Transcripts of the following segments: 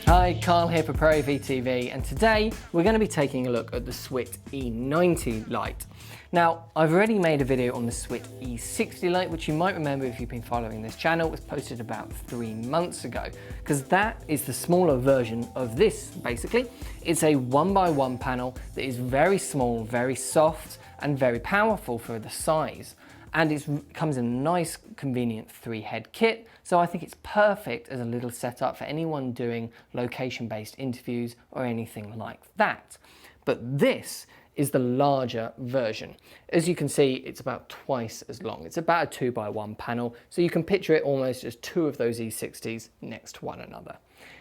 Hi, Carl here for Pro AV TV, and today we're going to be taking a look at the SWIT E90 light. Now, I've already made a video on the SWIT E60 light, which you might remember if you've been following this channel. It was posted about 3 months ago, because that is the smaller version of this, basically. It's a 1x1 panel that is very small, very soft, and very powerful for the size. And it comes in a nice, convenient 3-head kit, so I think it's perfect as a little setup for anyone doing location-based interviews or anything like that. But this is the larger version. As you can see, it's about twice as long. It's about a 2x1 panel, so you can picture it almost as 2 of those E60s next to one another.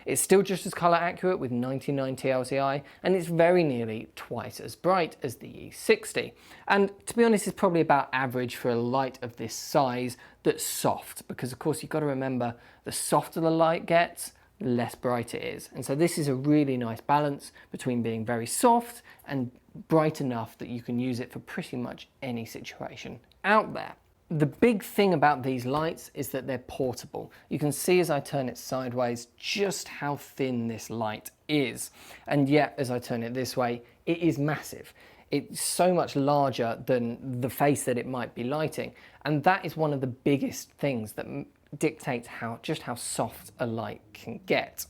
It's still just as color accurate with 1990 LCI, and it's very nearly twice as bright as the E60. And to be honest, it's probably about average for a light of this size that's soft, because of course you've got to remember, the softer the light gets, the less bright it is. And so this is a really nice balance between being very soft and bright enough that you can use it for pretty much any situation out there. The big thing about these lights is that they're portable. You can see as I turn it sideways just how thin this light is. And yet, as I turn it this way, it is massive. It's so much larger than the face that it might be lighting. And that is one of the biggest things that dictates just how soft a light can get.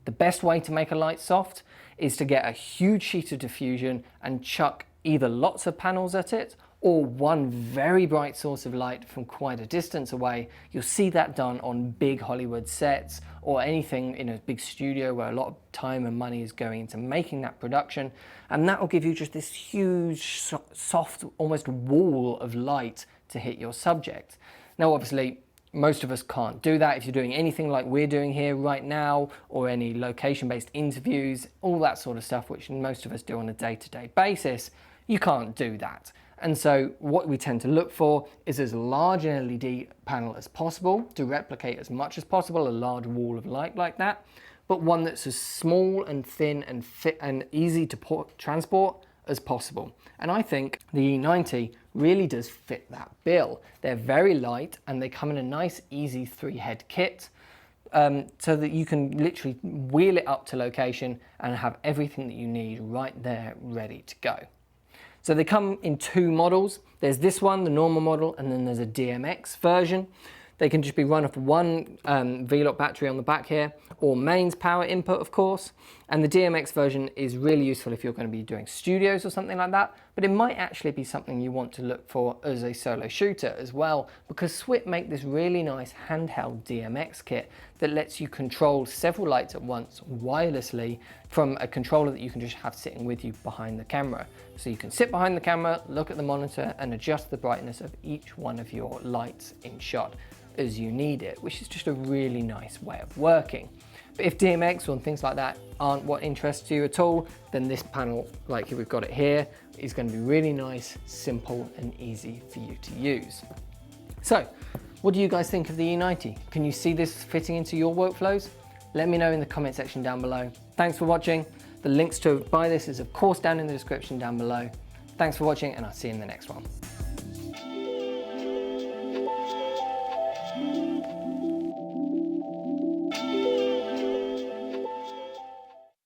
The best way to make a light soft is to get a huge sheet of diffusion and chuck either lots of panels at it or one very bright source of light from quite a distance away. You'll see that done on big Hollywood sets or anything in a big studio where a lot of time and money is going into making that production, and that will give you just this huge, soft, almost wall of light to hit your subject. Now obviously, most of us can't do that. If you're doing anything like we're doing here right now, or any location-based interviews, all that sort of stuff, which most of us do on a day-to-day basis, you can't do that. And so what we tend to look for is as large an LED panel as possible to replicate as much as possible a large wall of light like that, but one that's as small and thin and fit and easy to transport as possible. And I think the E90 really does fit that bill. They're very light and they come in a nice easy 3-head kit, so that you can literally wheel it up to location and have everything that you need right there ready to go. So they come in 2 models. There's this one, the normal model, and then there's a DMX version. They can just be run off one V-lock battery on the back here, or mains power input, of course. And the DMX version is really useful if you're going to be doing studios or something like that, but it might actually be something you want to look for as a solo shooter as well, because SWIT make this really nice handheld DMX kit that lets you control several lights at once wirelessly from a controller that you can just have sitting with you behind the camera. So you can sit behind the camera, look at the monitor, and adjust the brightness of each one of your lights in shot as you need it, which is just a really nice way of working. But if DMX or things like that aren't what interests you at all, then this panel, like we've got it here, is going to be really nice, simple, and easy for you to use. So, what do you guys think of the E90? Can you see this fitting into your workflows? Let me know in the comment section down below. Thanks for watching. The links to buy this is of course down in the description down below. Thanks for watching, and I'll see you in the next one.